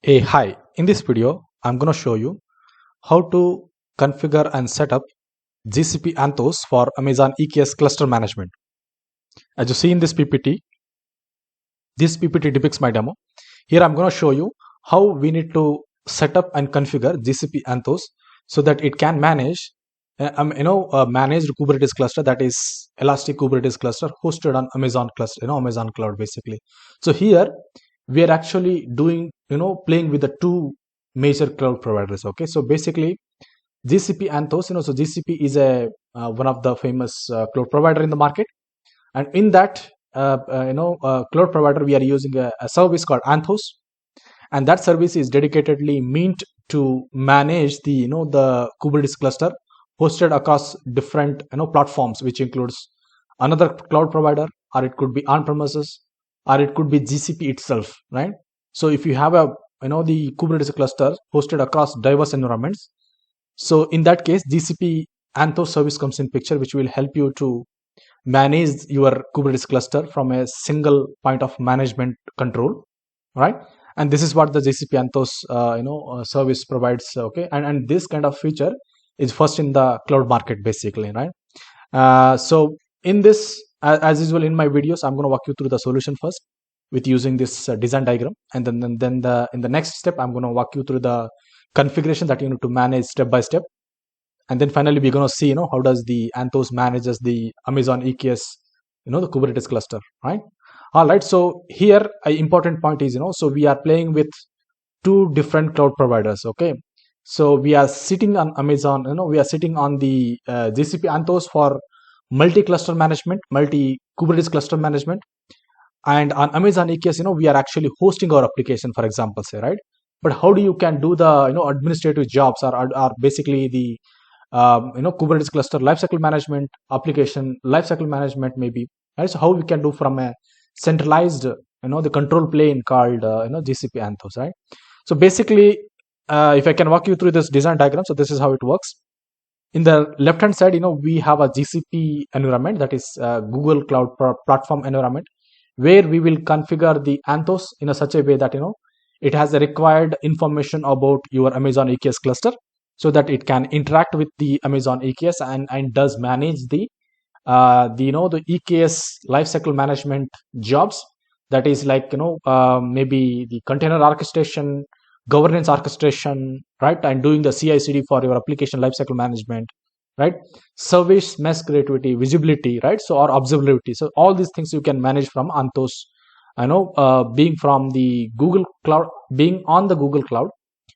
Hey, hi. In this video, I'm going to show you how to configure and set up GCP Anthos for Amazon EKS cluster management. As you see in this PPT depicts my demo. Here I'm going to show you how we need to set up and configure GCP Anthos so that it can manage a managed Kubernetes cluster, that is Elastic Kubernetes cluster hosted on Amazon cluster, Amazon cloud basically. So here we are actually doing, playing with the two major cloud providers. Okay, so basically GCP Anthos, so GCP is a one of the famous cloud provider in the market, and in that cloud provider we are using a service called Anthos, and that service is dedicatedly meant to manage the Kubernetes cluster hosted across different platforms, which includes another cloud provider, or it could be on premises, or it could be GCP itself, right? So if you have a the Kubernetes cluster hosted across diverse environments, so in that case GCP Anthos service comes in picture, which will help you to manage your Kubernetes cluster from a single point of management control, right? And this is what the GCP Anthos service provides. Okay, and this kind of feature is first in the cloud market basically, right? So in this, as usual in my videos, I'm going to walk you through the solution first with using this design diagram, and then in the next step I'm going to walk you through the configuration that you need to manage step by step, and then finally we're going to see how does the Anthos manages the Amazon EKS, the Kubernetes cluster, right? All right, so here a important point is, so we are playing with two different cloud providers. Okay, so we are sitting on Amazon, we are sitting on the GCP Anthos for multi cluster management, multi Kubernetes cluster management, and on Amazon EKS, we are actually hosting our application, for example, say, right? But how do you can do the administrative jobs, or basically the Kubernetes cluster lifecycle management, application lifecycle management, maybe, right? So how we can do from a centralized the control plane called GCP Anthos, right? So basically, if I can walk you through this design diagram, so this is how it works. In the left hand side, we have a GCP environment, that is Google Cloud Platform environment, where we will configure the Anthos in a such a way that it has the required information about your Amazon EKS cluster, so that it can interact with the Amazon EKS and does manage the the EKS lifecycle management jobs, that is like maybe the container orchestration, governance orchestration, right? And doing the CI/CD for your application lifecycle management, right? Service mesh creativity, visibility, right? So, or observability. So all these things you can manage from Anthos. Being from the Google Cloud, being on the Google Cloud,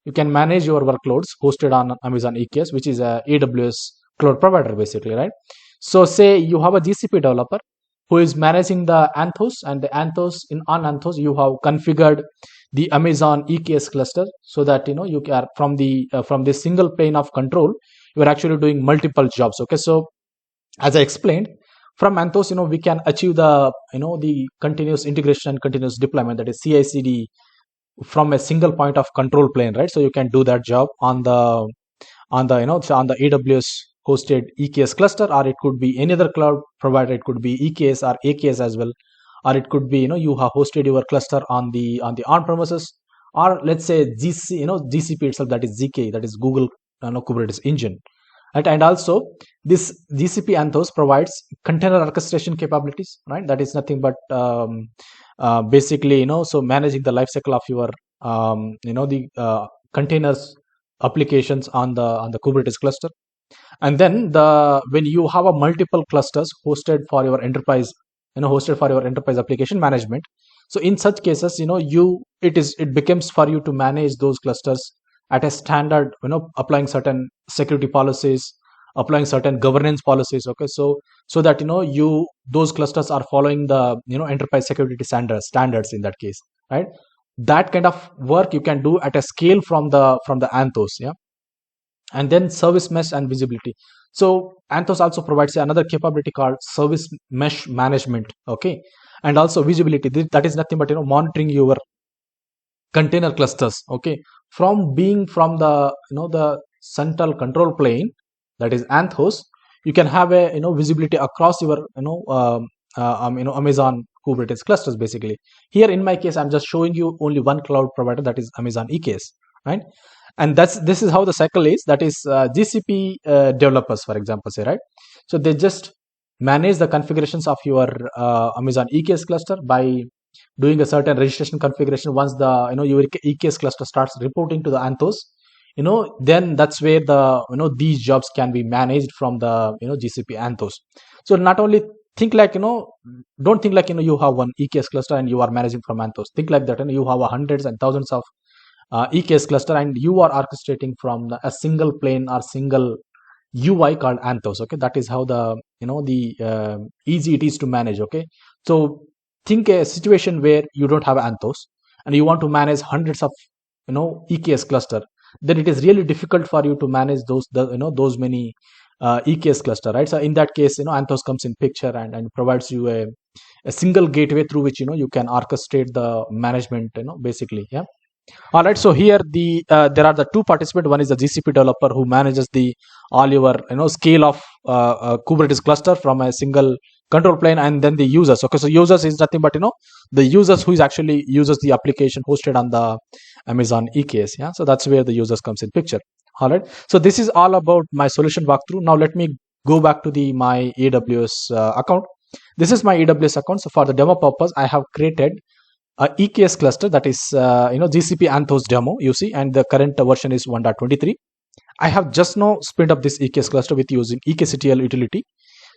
you can manage your workloads hosted on Amazon EKS, which is a AWS cloud provider basically, right? So say you have a GCP developer who is managing the Anthos, and the Anthos, on Anthos you have configured the Amazon EKS cluster, so that you are from the single plane of control, you are actually doing multiple jobs. Okay, so as I explained, from Anthos, we can achieve the the continuous integration and continuous deployment, that is CI/CD, from a single point of control plane, right? So you can do that job on the on the AWS hosted EKS cluster, or it could be any other cloud provider. It could be EKS or AKS as well, or it could be you have hosted your cluster on the on premises, or let's say GCP itself, that is GK, that is Google Kubernetes engine, right? And also this GCP Anthos provides container orchestration capabilities, right? That is nothing but basically so managing the lifecycle of your the containers applications on the Kubernetes cluster. And then when you have a multiple clusters hosted for your enterprise, hosted for your enterprise application management, so in such cases, it becomes for you to manage those clusters at a standard, applying certain security policies, applying certain governance policies. Okay, so that those clusters are following the enterprise security standards in that case, right? That kind of work you can do at a scale from the Anthos, yeah. And then service mesh and visibility. So Anthos also provides another capability called service mesh management. Okay, and also visibility. That is nothing but monitoring your container clusters. Okay, from the the central control plane, that is Anthos, you can have a visibility across your Amazon Kubernetes clusters basically. Here in my case, I'm just showing you only one cloud provider, that is Amazon EKS, right? And this is how the cycle is. That is GCP developers, for example, say, right? So they just manage the configurations of your Amazon EKS cluster by doing a certain registration configuration. Once the your EKS cluster starts reporting to the Anthos, then that's where the these jobs can be managed from the GCP Anthos. So not only think like don't think like you have one EKS cluster and you are managing from Anthos. Think like that, and you have hundreds and thousands of EKS cluster, and you are orchestrating from a single plane or single UI called Anthos. Okay, that is how the easy it is to manage. Okay, so think a situation where you don't have Anthos and you want to manage hundreds of EKS cluster, then it is really difficult for you to manage those many EKS cluster, right? So in that case, Anthos comes in picture and provides you a single gateway through which you can orchestrate the management, basically. Yeah. All right, so here there are the two participants. One is the GCP developer who manages the all your scale of Kubernetes cluster from a single control plane, and then the users. Okay, so users is nothing but the users who is actually uses the application hosted on the Amazon EKS. Yeah, so that's where the users comes in picture. All right, so this is all about my solution walkthrough. Now let me go back to my AWS account. This is my AWS account. So for the demo purpose, I have created a EKS cluster, that is GCP Anthos demo, you see, and the current version is 1.23. I have just now spin up this EKS cluster with using EKCTL utility.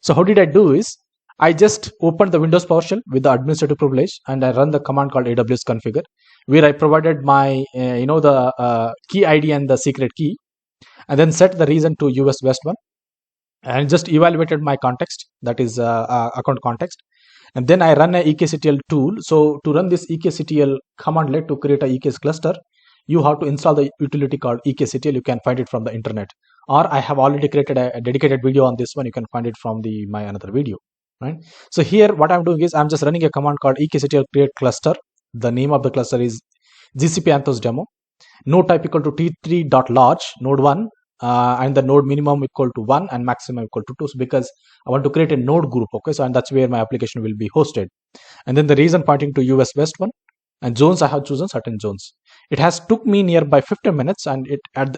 So how did I do is, I just opened the Windows PowerShell with the administrative privilege, and I run the command called AWS configure, where I provided my the key ID and the secret key, and then set the region to US West 1, and just evaluated my context, that is account context. And then I run a EKCTL tool. So to run this EKCTL commandlet to create a EKS cluster, you have to install the utility called EKCTL. You can find it from the internet, or I have already created a dedicated video on this one. You can find it from my another video, right? So here what I'm doing is I'm just running a command called EKCTL create cluster. The name of the cluster is GCP Anthos demo. Node type equal to t3.large node 1, and the node minimum equal to 1 and maximum equal to 2. So because I want to create a node group, okay, so and that's where my application will be hosted. And then the region pointing to US West 1, and zones, I have chosen certain zones. It has took me nearby 15 minutes, and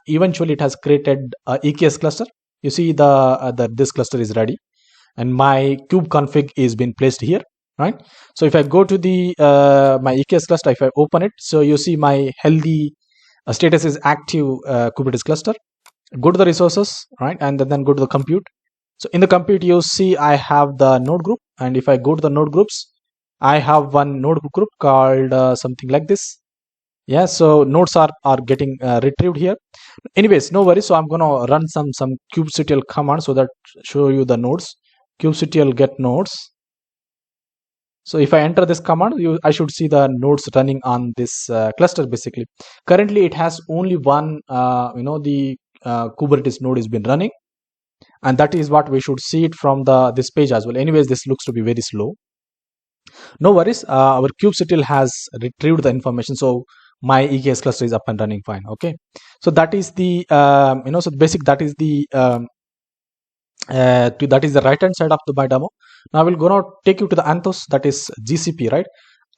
eventually it has created a EKS cluster. You see this cluster is ready, and my kube config is been placed here, right? So if I go to the my EKS cluster, if I open it, so you see my healthy status is active Kubernetes cluster. Go to the resources, right, and then go to the compute. So in the compute, you see I have the node group, and if I go to the node groups, I have one node group called something like this. Yeah, so nodes are getting retrieved here. Anyways, no worries. So I'm gonna run some kubectl command so that show you the nodes. Kubectl get nodes. So if I enter this command, I should see the nodes running on this cluster. Basically, currently it has only one the Kubernetes node has been running, and that is what we should see it from this page as well. Anyways, this looks to be very slow. No worries, our kubectl has retrieved the information, so my EKS cluster is up and running fine. Okay, so that is the so basic, that is the that is the right hand side of my demo. Now we'll gonna take you to the Anthos, that is GCP, right?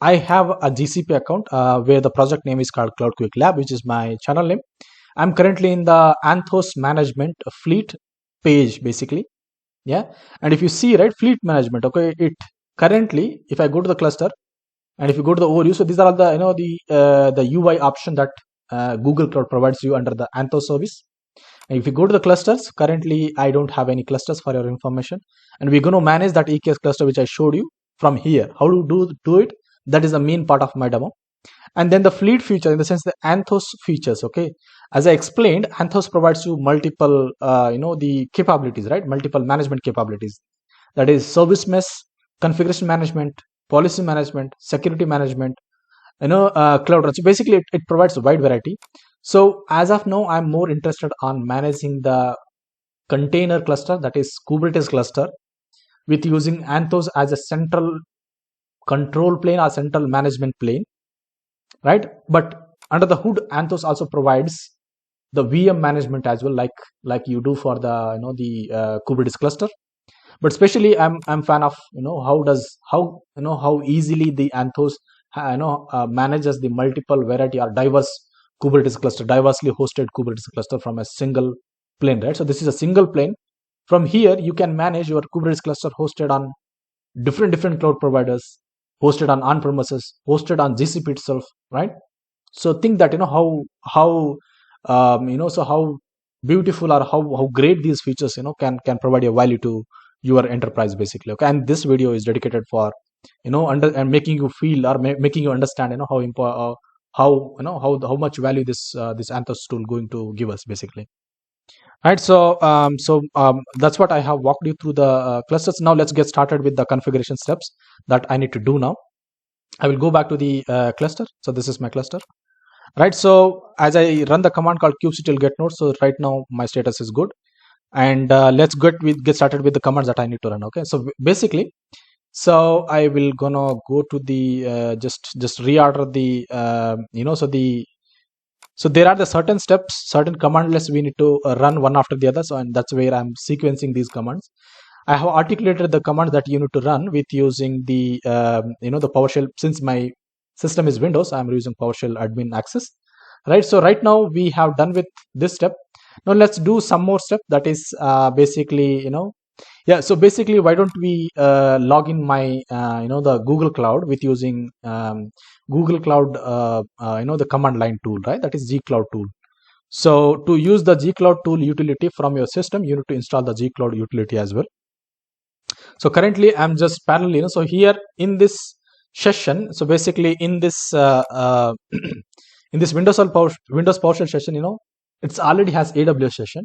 I have a GCP account where the project name is called Cloud Quick Lab, which is my channel name. I'm currently in the Anthos management fleet page, basically. Yeah, and if you see, right, fleet management, okay, it currently, if I go to the cluster and if you go to the overview, so these are all the the UI option that Google Cloud provides you under the Anthos service. And if you go to the clusters, currently I don't have any clusters for your information, and we're going to manage that EKS cluster which I showed you from here. How to do it? That is the main part of my demo. And then the fleet feature, in the sense the Anthos features. Okay, as I explained, Anthos provides you multiple the capabilities, right? Multiple management capabilities, that is service mesh, configuration management, policy management, security management, cloud run. So basically it provides a wide variety. So as of now, I'm more interested on managing the container cluster, that is Kubernetes cluster, with using Anthos as a central control plane or central management plane, right? But under the hood, Anthos also provides the VM management as well, like you do for the the Kubernetes cluster. But especially I'm fan of how easily the Anthos manages the multiple variety or diverse Kubernetes cluster, diversely hosted Kubernetes cluster from a single plane, right? So this is a single plane. From here you can manage your Kubernetes cluster hosted on different cloud providers, hosted on premises, hosted on GCP itself, right? So think that how beautiful or how great these features can provide a value to your enterprise basically. Okay, and this video is dedicated for under and making you feel or making you understand how important how much value this Anthos tool going to give us basically. Right, so that's what I have walked you through the clusters. Now let's get started with the configuration steps that I need to do now. I will go back to the cluster. So this is my cluster. Right, so as I run the command called kubectl get node, so right now my status is good, and let's get started with the commands that I need to run. Okay, so basically, so I will gonna go to the just reorder the so there are the certain steps, certain command lists we need to run one after the other. So and that's where I'm sequencing these commands. I have articulated the commands that you need to run with using the the PowerShell. Since my system is Windows, I'm using PowerShell admin access. Right. So right now we have done with this step. Now let's do some more step. That is basically yeah. So basically, why don't we log in my the Google Cloud with using Google Cloud the command line tool, right? That is G Cloud tool. So to use the G Cloud tool utility from your system, you need to install the G Cloud utility as well. So currently I'm just parallel, so here in this session, so basically in this in this Windows PowerShell session, it's already has AWS session.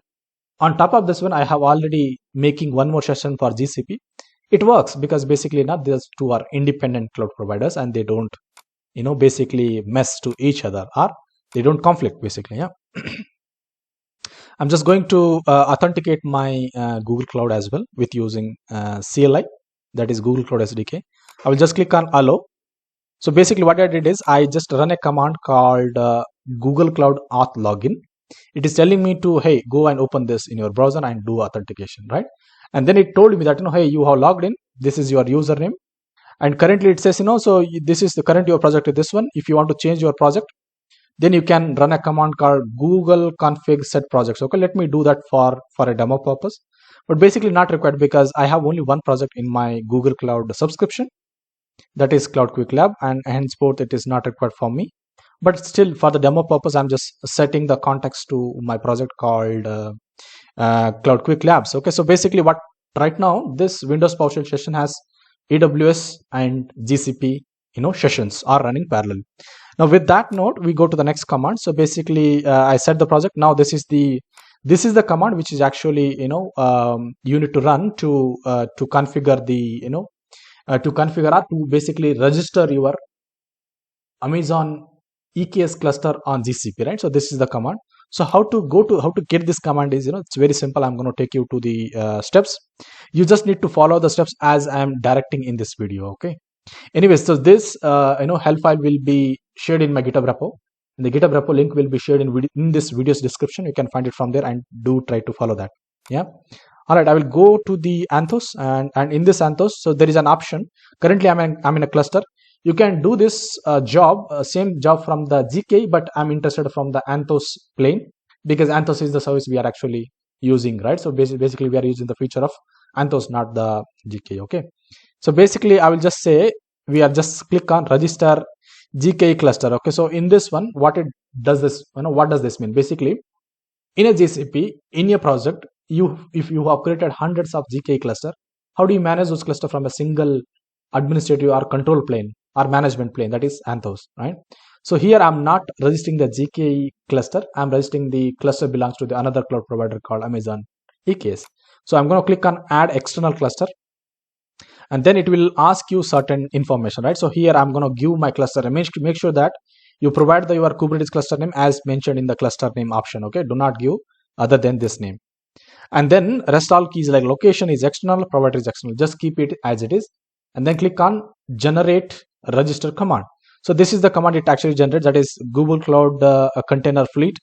On top of this one, I have already making one more session for GCP. It works because basically now these two are independent cloud providers and they don't basically mess to each other, or they don't conflict basically. Yeah. I'm just going to authenticate my Google Cloud as well with using CLI, that is Google Cloud SDK. I will just click on allow. So basically what I did is I just run a command called Google Cloud auth login. It is telling me to, hey, go and open this in your browser and do authentication, right? And then it told me that, hey, you have logged in. This is your username. And currently it says, so this is the current your project is this one. If you want to change your project, then you can run a command called Google config set projects. Okay, let me do that for a demo purpose, but basically not required because I have only one project in my Google Cloud subscription, that is Cloud Quick Lab, and henceforth it is not required for me. But still, for the demo purpose, I'm just setting the context to my project called Cloud Quick Labs. Okay, so basically what right now this Windows PowerShell session has AWS and GCP sessions are running parallel. Now with that note, we go to the next command. So basically I set the project. Now this is the command which is actually you need to run to configure the to configure or to basically register your Amazon EKS cluster on GCP, right? So this is the command. So how to get this command is it's very simple. I'm going to take you to the steps. You just need to follow the steps as I'm directing in this video. Okay. Anyways, so this help file will be shared in my GitHub repo. And the GitHub repo link will be shared in this video's description. You can find it from there and do try to follow that. Yeah. All right, I will go to the Anthos and in this Anthos, so there is an option. Currently, I'm in a cluster. You can do this same job from the GK, but I'm interested from the Anthos plane because Anthos is the service we are actually using, right? So basically, we are using the feature of Anthos, not the GK. Okay. So basically, I will just say we are just click on register GK cluster. Okay. So in this one, what it does this, what does this mean? Basically, in a GCP, in your project, if you have created hundreds of GK cluster, how do you manage those cluster from a single administrative or control plane or management plane, that is Anthos, right? So here I'm not registering the GK cluster. I'm registering the cluster belongs to the another cloud provider called Amazon EKS. So I'm going to click on add external cluster. And then it will ask you certain information, right? So here I'm going to give my cluster name. Make sure that you provide your Kubernetes cluster name as mentioned in the cluster name option. Okay, do not give other than this name. And then rest all keys like location is external, provider is external. Just keep it as it is. And then click on generate register command. So this is the command it actually generates, that is Google Cloud container fleet.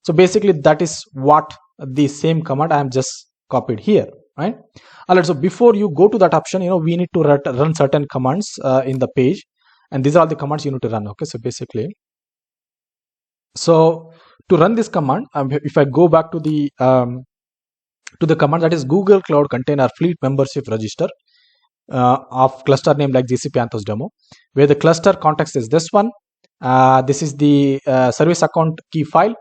So basically that is what the same command I am just copied here. right? All right, so before you go to that option, we need to run certain commands in the page, and these are the commands you need to run. Okay, so basically, so to run this command, if I go back to the command, that is Google Cloud Container Fleet Membership Register of cluster name like GCP Anthos demo, where the cluster context is this one. This is the service account key file,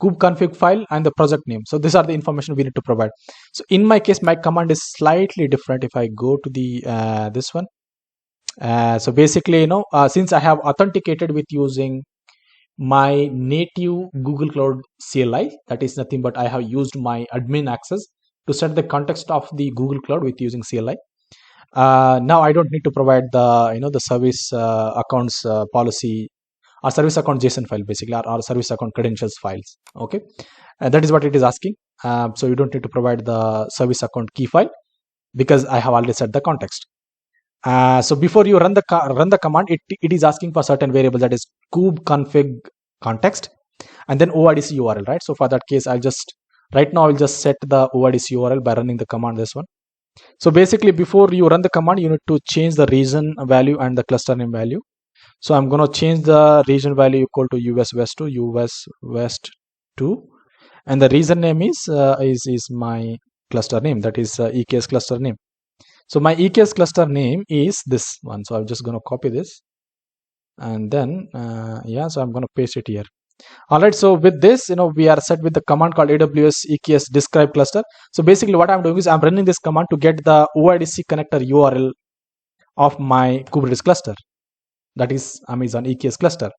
kubeconfig file, and the project name. So these are the information we need to provide. So in my case, my command is slightly different. If I go to the this one, so basically, since I have authenticated with using my native Google Cloud CLI, that is nothing but I have used my admin access to set the context of the Google Cloud with using CLI. Now I don't need to provide the service accounts policy or service account JSON file, basically, or service account credentials files. Okay, that is what it is asking. So you don't need to provide the service account key file because I have already set the context. So before you run the command, it is asking for certain variable, that is kubeconfig context and then OIDC URL, right? So for that case, I'll just set the OIDC URL by running the command, this one. So basically, before you run the command, you need to change the region value and the cluster name value. So I'm going to change the region value equal to US West 2, US West 2, and the region name is my cluster name, that is EKS cluster name. So my EKS cluster name is this one. So I'm just going to copy this, and then so I'm going to paste it here. All right, so with this, we are set with the command called AWS EKS describe cluster. So basically what I'm doing is I'm running this command to get the OIDC connector URL of my Kubernetes cluster, that is Amazon EKS cluster.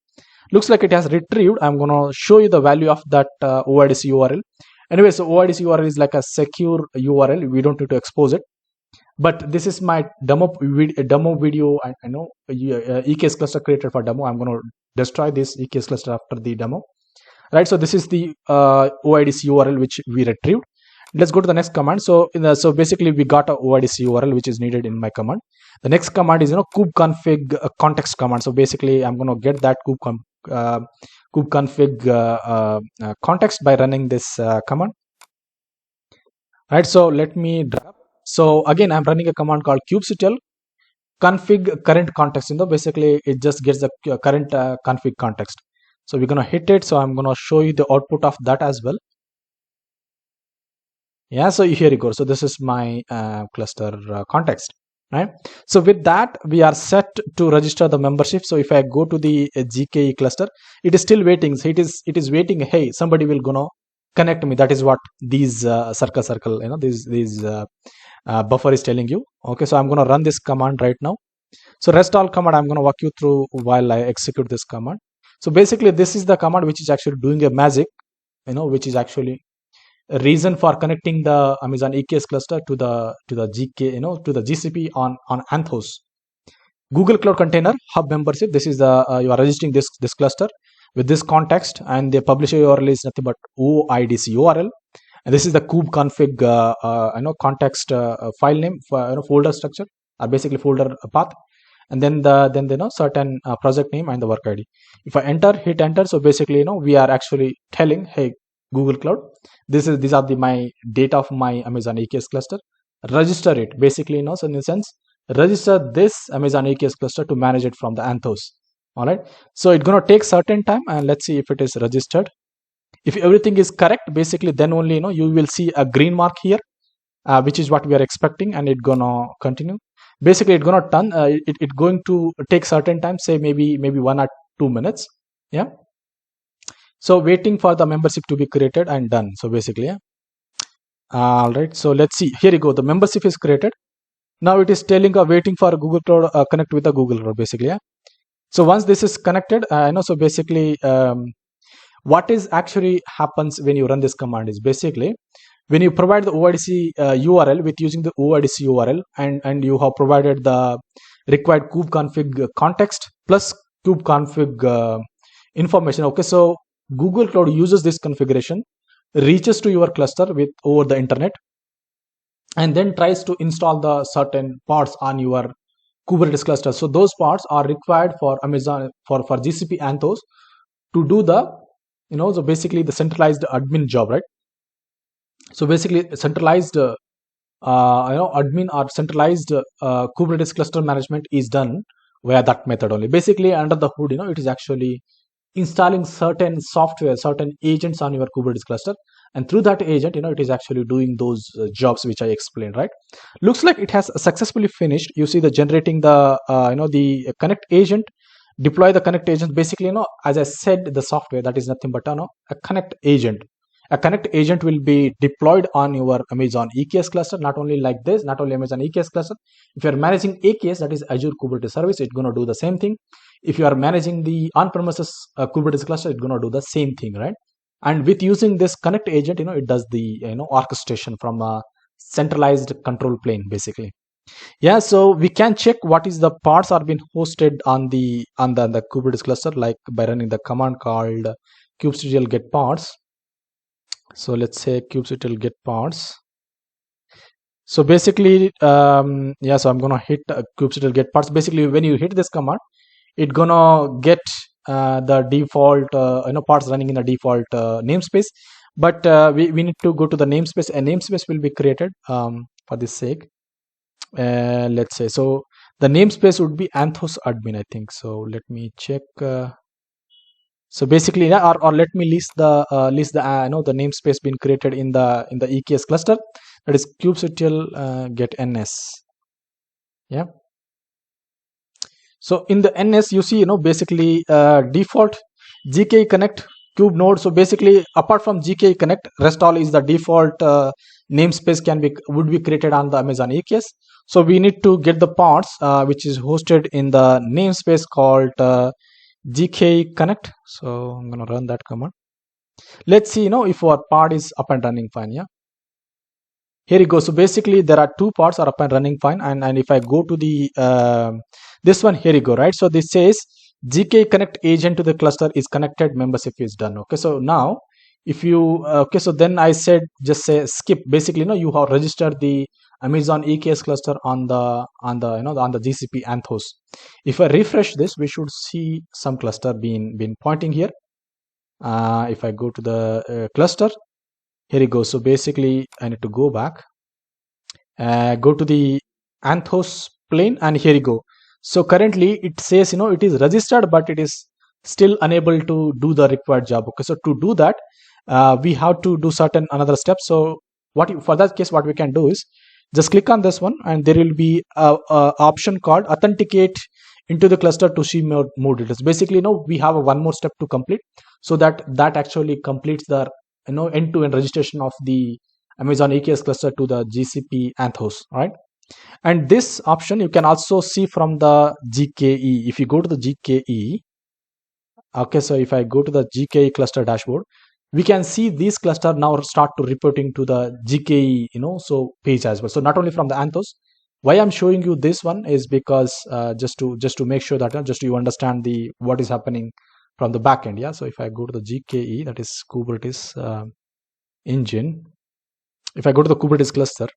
Looks like it has retrieved. I'm going to show you the value of that OIDC URL. Anyway, so OIDC URL is like a secure URL. We don't need to expose it. But this is my demo video. I know EKS cluster created for demo. I'm going to destroy this EKS cluster after the demo, right? So this is the OIDC URL which we retrieved. Let's go to the next command. So basically we got a OIDC URL which is needed in my command. The next command is kubeconfig context command. So basically I'm going to get that kubeconfig context by running this command. Right, so let me drop. So again, I'm running a command called kubectl config current context. Basically it just gets the current config context. So we're going to hit it. So I'm going to show you the output of that as well. Yeah, so here you go. So this is my cluster context, right? So with that, we are set to register the membership. So if I go to the GKE cluster, it is still waiting. So it is waiting. Hey, somebody will gonna connect me. That is what these circle, these buffer is telling you. Okay, so I'm gonna run this command right now. So rest all command I'm gonna walk you through while I execute this command. So basically, this is the command which is actually doing a magic, which is actually a reason for connecting the Amazon EKS cluster to the GK, to the GCP on Anthos. Google Cloud Container Hub membership. This is the you are registering this cluster with this context, and the publisher URL is nothing but OIDC URL, and this is the kubeconfig context file name for folder structure, or basically folder path, and then the certain project name and the work ID. If I hit enter, so basically we are actually telling, hey Google Cloud, these are my data of my Amazon EKS cluster. Register it, basically, so in a sense, register this Amazon EKS cluster to manage it from the Anthos. All right, so it's gonna take certain time, and let's see if it is registered. If everything is correct, basically, then only you will see a green mark here, which is what we are expecting, and it's gonna continue. Basically, it's gonna turn. It's going to take certain time, say maybe 1 or 2 minutes. Yeah. So waiting for the membership to be created and done. So basically, yeah. All right. So let's see. Here you go. The membership is created. Now it is telling waiting for Google Cloud connect with the Google Cloud. Basically, yeah. So once this is connected, so basically, what is actually happens when you run this command is basically when you provide the OIDC URL with using the OIDC URL, and you have provided the required kubeconfig context plus kubeconfig information. Okay, so Google Cloud uses this configuration, reaches to your cluster over the internet, and then tries to install the certain parts on your Kubernetes cluster. So those parts are required for Amazon for GCP Anthos to do the so basically the centralized admin job, right? So basically centralized admin or centralized Kubernetes cluster management is done via that method only. Basically, under the hood, it is actually installing certain software, certain agents on your Kubernetes cluster, and through that agent, it is actually doing those jobs which I explained, right? Looks like it has successfully finished. You see the generating the the connect agent, deploy the connect agent. Basically, as I said, the software that is nothing but a connect agent. A connect agent will be deployed on your Amazon EKS cluster. Not only like this, not only Amazon EKS cluster. If you are managing AKS, that is Azure Kubernetes Service, it's going to do the same thing. If you are managing the on-premises Kubernetes cluster, it's going to do the same thing, right? And with using this connect agent, it does the orchestration from a centralized control plane, basically. Yeah, so we can check what is the parts are being hosted on the Kubernetes cluster, like by running the command called kubectl get parts. So let's say kubectl get parts. So basically, yeah, so I'm gonna hit kubectl get parts. Basically, when you hit this command, it's gonna get the default parts running in the default namespace. But we need to go to the namespace. A namespace will be created for this sake. Let's say so the namespace would be Anthos admin, I think. So let me check. So basically, yeah, or let me list the the namespace being created in the EKS cluster, that is kubectl get ns. Yeah. So in the ns, you see, basically default GKE connect kube node. So basically, apart from GKE connect, rest all is the default namespace would be created on the Amazon EKS. So we need to get the parts which is hosted in the namespace called GKE connect. So I'm gonna run that command. Let's see, if our part is up and running fine. Yeah. Here you go. So basically, there are two parts are up and running fine. And if I go to the this one, here you go, right? So this says GKE connect agent to the cluster is connected. Membership is done. Okay. So now, if you okay, so then I said just say skip. Basically, you have registered the Amazon EKS cluster on the on the GCP Anthos. If I refresh this, we should see some cluster being pointing here. If I go to the cluster, here you go. So basically, I need to go back, go to the Anthos plane, and here you go. So currently it says it is registered, but it is still unable to do the required job. Okay, so to do that, we have to do certain another steps. So for that case, what we can do is just click on this one, and there will be a option called authenticate into the cluster to see more details. Basically, we have one more step to complete, so that actually completes the end-to-end registration of the Amazon EKS cluster to the GCP Anthos, right? And this option you can also see from the GKE. If you go to the GKE, okay, so if I go to the GKE cluster dashboard, we can see these cluster now start to reporting to the GKE, so page as well. So not only from the Anthos. Why I'm showing you this one is because just to make sure that just you understand the what is happening from the back end. Yeah. So if I go to the GKE, that is Kubernetes engine. If I go to the Kubernetes cluster,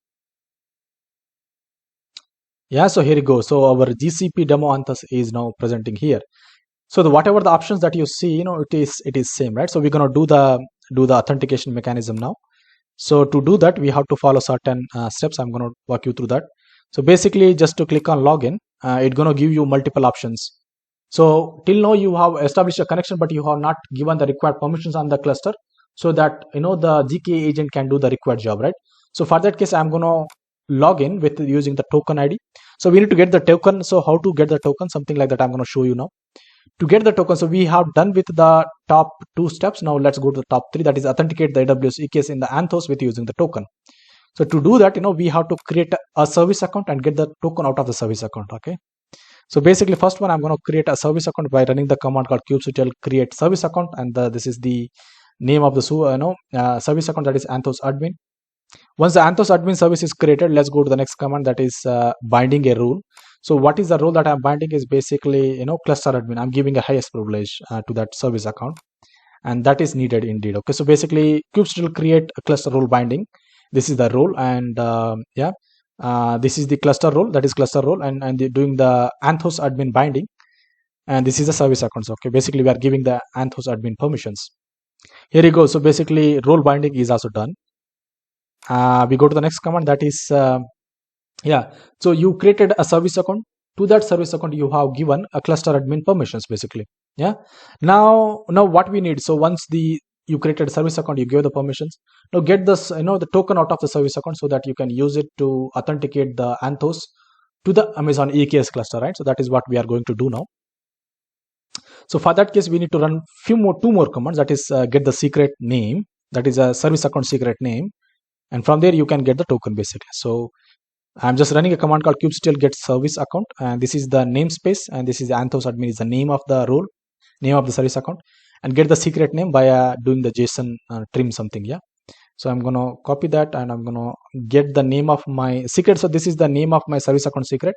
yeah, so here you go. So our GCP demo Anthos is now presenting here. So whatever the options that you see, it is same, right? So we're gonna do the authentication mechanism now. So to do that, we have to follow certain steps. I'm gonna walk you through that. So basically, just to click on login, it's gonna give you multiple options. So till now you have established a connection, but you have not given the required permissions on the cluster, so that the GKE agent can do the required job, right? So for that case, I'm gonna log in with using the token ID. So we need to get the token. So how to get the token? Something like that I'm gonna show you now. To get the token, so we have done with the top two steps. Now let's go to the top three. That is authenticate the AWS EKS in the Anthos with using the token. So to do that, we have to create a service account and get the token out of the service account. Okay. So basically, first one, I'm going to create a service account by running the command called kubectl create service account, and this is the name of the service account, that is Anthos admin. Once the Anthos admin service is created, let's go to the next command, that is binding a rule. So what is the rule that I'm binding is basically cluster admin. I'm giving a highest privilege to that service account, and that is needed indeed. Okay, so basically kubectl create a cluster rule binding. This is the role, and yeah. This is the cluster role, that is cluster role, and doing the Anthos admin binding, and this is the service accounts. Okay, basically we are giving the Anthos admin permissions. Here you go. So basically role binding is also done. we go to the next command, that is yeah, so you created a service account. To that service account you have given a cluster admin permissions basically. Yeah, now what we need, so once you created a service account, you give the permissions. Now get this, the token out of the service account so that you can use it to authenticate the Anthos to the Amazon EKS cluster, right? So that is what we are going to do now. So for that case, we need to run two more commands, that is get the secret name, that is a service account secret name, and from there you can get the token basically. So I'm just running a command called kubectl get service account, and this is the namespace, and this is the Anthos admin is the name of the role, name of the service account, and get the secret name by doing the JSON trim something. Yeah, so I'm gonna copy that, and I'm gonna get the name of my secret. So this is the name of my service account secret.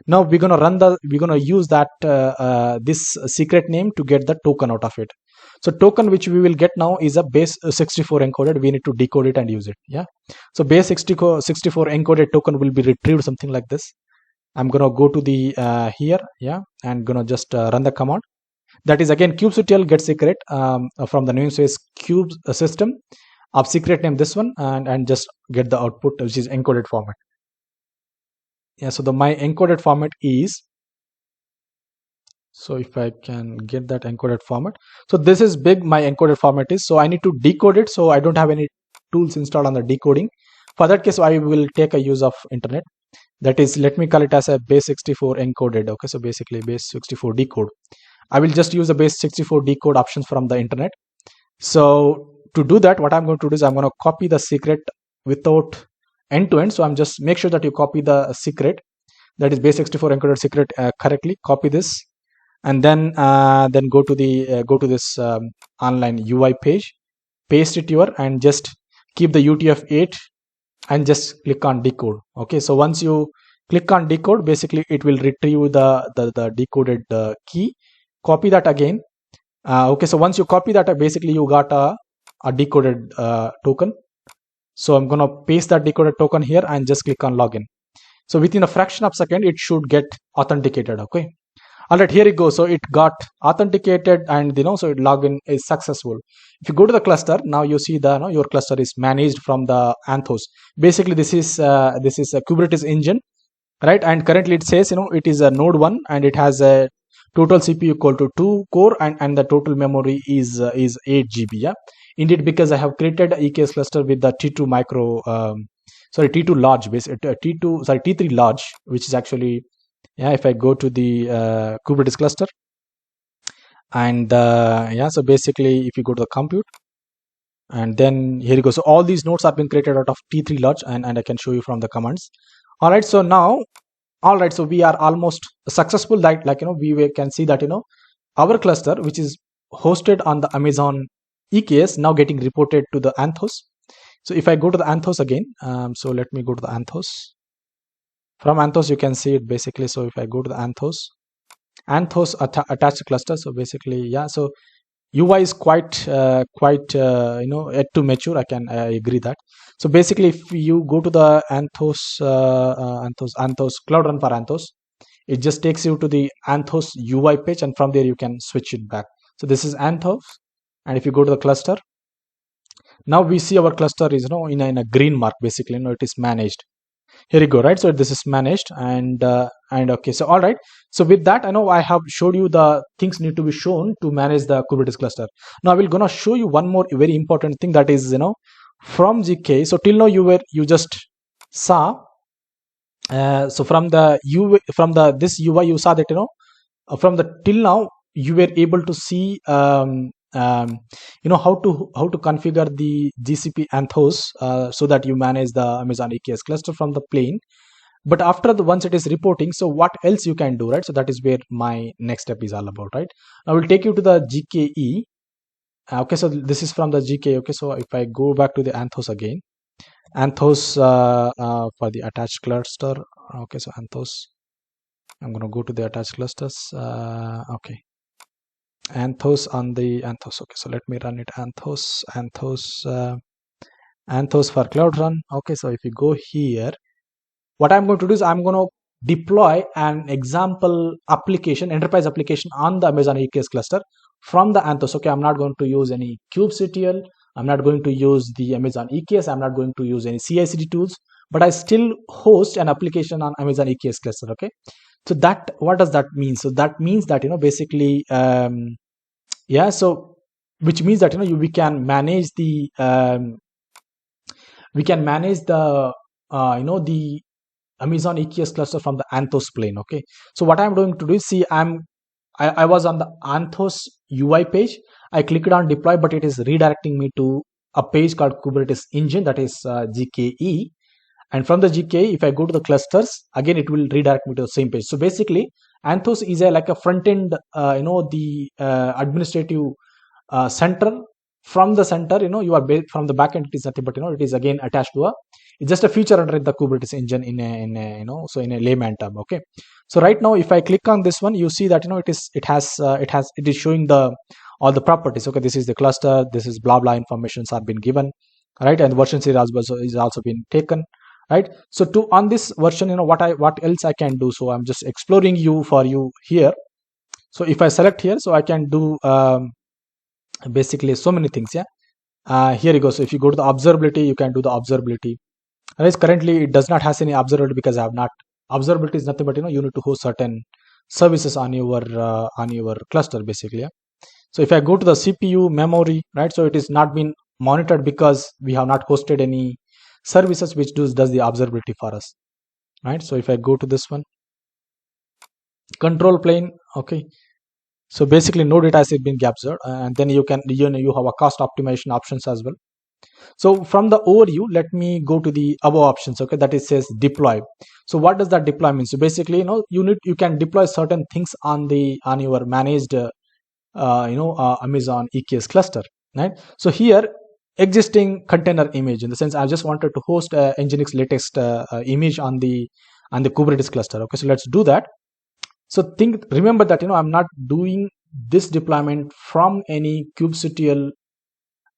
Now we're gonna use that this secret name to get the token out of it. So token which we will get now is a base 64 encoded. We need to decode it and use it. Yeah, so base 64 encoded token will be retrieved something like this. I'm gonna go to the here, yeah, and gonna just run the command. That is again kubectl get secret from the namespace cube system of secret name, this one, and just get the output which is encoded format. Yeah, so my encoded format is, so if I can get that encoded format, so this is big, my encoded format is, so I need to decode it. So I don't have any tools installed on the decoding. For that case, I will take a use of internet, that is, let me call it as a base 64 encoded. Okay, so basically base 64 decode. I will just use the base 64 decode options from the internet. So to do that, what I'm going to do is I'm going to copy the secret without end to end. So I'm just make sure that you copy the secret, that is base 64 encoded secret correctly. Copy this, and then go to the go to this online UI page, paste it here, and just keep the UTF-8 and just click on decode. Okay, so once you click on decode, basically it will retrieve the decoded key. Copy that again. Okay, so once you copy that, basically you got a decoded token. So I'm gonna paste that decoded token here and just click on login. So within a fraction of a second, it should get authenticated. Okay, all right, here it goes. So it got authenticated, and so login is successful. If you go to the cluster, now you see the your cluster is managed from the Anthos. Basically this is a Kubernetes engine, right? And currently it says it is a node 1, and it has a total CPU equal to 2 core, and the total memory is 8 GB. Yeah, indeed, because I have created a EKS cluster with the T2 micro T2 large base, T3 large, which is actually, yeah, if I go to the Kubernetes cluster, and yeah, so basically if you go to the compute, and then here you go. So all these nodes are being created out of T3 large, and I can show you from the commands. All right, so now, all right, so we are almost successful. That we can see that our cluster, which is hosted on the Amazon EKS, now getting reported to the Anthos. So if I go to the Anthos again, so let me go to the Anthos. From Anthos you can see it basically. So if I go to the Anthos attached cluster, so basically, yeah, so UI is quite yet to mature. I agree that. So basically, if you go to the Anthos Cloud Run for Anthos, it just takes you to the Anthos UI page, and from there you can switch it back. So this is Anthos, and if you go to the cluster, now we see our cluster is in a green mark. Basically, it is managed. Here you go, right? So this is managed, and okay, so all right. So with that, I know I have showed you the things need to be shown to manage the Kubernetes cluster. Now I will gonna show you one more very important thing, that is from GK. So till now you just saw so from this UI you saw that from the till now you were able to see how to configure the GCP Anthos so that you manage the Amazon EKS cluster from the plane. But after once it is reporting, so what else you can do, right? So that is where my next step is all about, right? I will take you to the GKE. Okay, so this is from the GK. Okay, so if I go back to the Anthos again, Anthos for the attached cluster. Okay, so Anthos, I'm going to go to the attached clusters. Okay, Anthos on the Anthos. Okay, so let me run it. Anthos for Cloud Run. Okay, so if you go here, what I'm going to do is I'm going to deploy an example application, enterprise application on the Amazon EKS cluster from the Anthos. Okay, I'm not going to use any kubectl I'm not going to use the Amazon EKS. I'm not going to use any CI/CD tools, but I still host an application on Amazon EKS cluster. Okay, so that, what does that mean? So that means that, basically, yeah, so which means that, we can manage the the Amazon EKS cluster from the Anthos plane. Okay, so what I'm going to do is, see, I was on the Anthos UI page. I clicked on deploy, but it is redirecting me to a page called Kubernetes engine, that is GKE. And from the GKE, if I go to the clusters, again it will redirect me to the same page. So basically, Anthos is like a front end, the administrative center. From the center, you are from the back end, it is nothing but, it is again attached to it's just a feature under the Kubernetes engine in a so in a layman term. Okay, so right now, if I click on this one, you see that, it is showing all the properties. Okay, this is the cluster, this is blah blah informations are been given, right? And version series is also been taken, right? So to on this version, what else I can do. So I'm just exploring for you here. So if I select here, so I can do basically so many things. Yeah, here you go. So if you go to the observability, you can do the observability. Otherwise, currently it does not has any observability because I have not. Observability is nothing but, you need to host certain services on your cluster, basically. Yeah? So if I go to the CPU memory, right, so it is not been monitored because we have not hosted any services which does the observability for us, right? So if I go to this one, control plane, okay, so basically no data has been captured, and then you can, you have a cost optimization options as well. So from the overview, let me go to the above options. Okay, that it says deploy. So what does that deploy mean? So basically, you can deploy certain things on your managed Amazon EKS cluster, right? So here, existing container image, in the sense I just wanted to host Nginx latest image on the Kubernetes cluster. Okay, so let's do that. So remember that, I'm not doing this deployment from any kubectl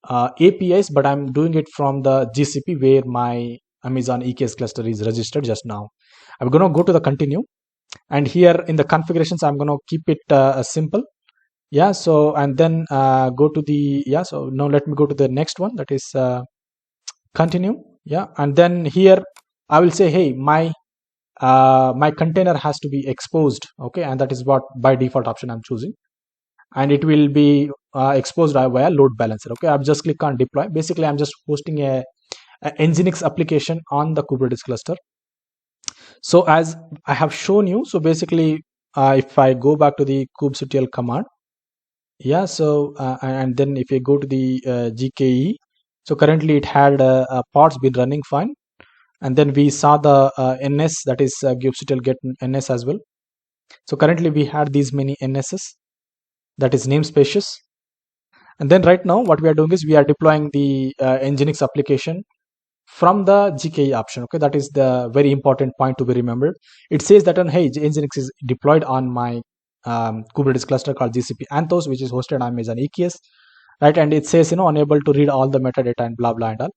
APIs, but I'm doing it from the GCP where my Amazon EKS cluster is registered just now. I'm going to go to the continue, and here in the configurations, I'm going to keep it simple. Yeah, so and then go to the, so now let me go to the next one, that is continue. Yeah, and then here I will say, hey, my container has to be exposed. Okay, and that is what by default option I'm choosing, and it will be exposed via load balancer. Okay, I've just click on deploy. Basically, I'm just hosting a Nginx application on the Kubernetes cluster. So as I have shown you, so basically, if I go back to the kubectl command, yeah, so and then if you go to the GKE, so currently it had pods been running fine, and then we saw the NS, that is kubectl get NS as well. So currently we had these many NSs, that is namespaces, and then right now what we are doing is we are deploying the Nginx application from the GKE option. Okay, that is the very important point to be remembered. It says that hey, Nginx is deployed on my Kubernetes cluster called GCP Anthos, which is hosted on Amazon EKS, right? And it says, unable to read all the metadata and blah blah and all.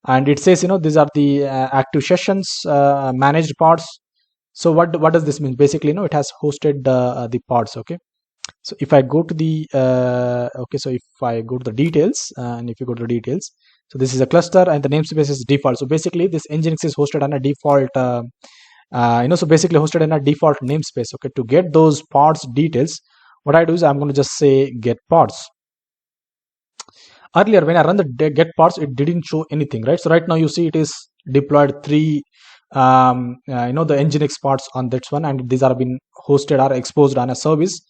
And it says, these are the active sessions, managed pods. So what does this mean? Basically, it has hosted the pods. Okay, so if I go to the okay, so if I go to the details, and if you go to the details, so this is a cluster and the namespace is default. So basically, this Nginx is hosted on a default so basically hosted in a default namespace. Okay, to get those pods details, what I do is I'm going to just say get pods. Earlier when I run the get pods, it didn't show anything, right? So right now you see it is deployed 3 the Nginx pods on that one, and these are been hosted or exposed on a service,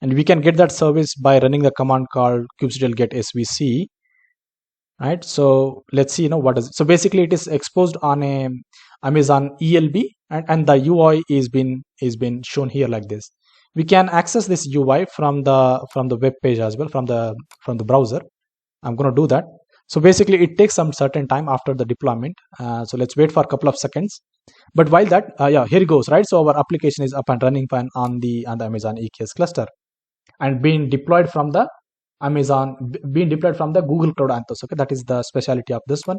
and we can get that service by running the command called kubectl get svc, right? So let's see, what is it? So basically it is exposed on a Amazon ELB, and the UI is been shown here like this. We can access this UI from the web page as well, from the browser. I'm going to do that. So basically it takes some certain time after the deployment. So let's wait for a couple of seconds. But while that, yeah, here it goes, right? So our application is up and running fine on the Amazon EKS cluster, and being deployed from the Google Cloud Anthos. Okay, that is the specialty of this one.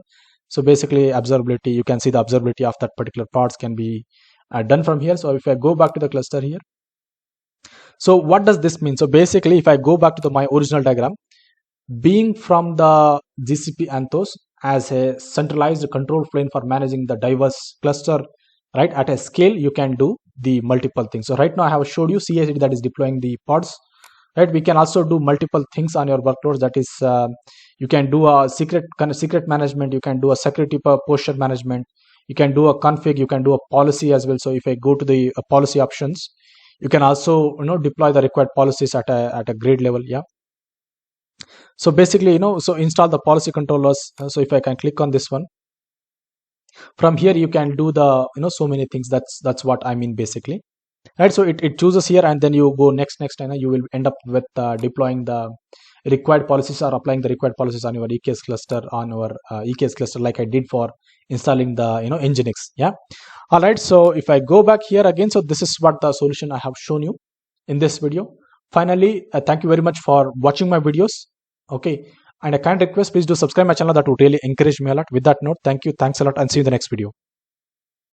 So basically observability, you can see the observability of that particular parts can be done from here. So if I go back to the cluster here, so what does this mean? So basically if I go back to my original diagram, being from the GCP Anthos as a centralized control plane for managing the diverse cluster, right? At a scale, you can do the multiple things. So right now I have showed you CI/CD that is deploying the pods, right? We can also do multiple things on your workloads. That is, you can do a secret management. You can do a security posture management. You can do a config. You can do a policy as well. So if I go to the policy options, you can also deploy the required policies at a grade level. Yeah. So basically, so install the policy controllers. So if I can click on this one, from here you can do the so many things. That's what I mean basically, right? So it chooses here, and then you go next, and you will end up with deploying the required policies or applying the required policies on your EKS cluster, like I did for installing the Nginx. Yeah. All right. So if I go back here again, so this is what the solution I have shown you in this video. Finally, thank you very much for watching my videos. Okay. And a kind request, please do subscribe my channel. That would really encourage me a lot. With that note, thank you. Thanks a lot, and see you in the next video.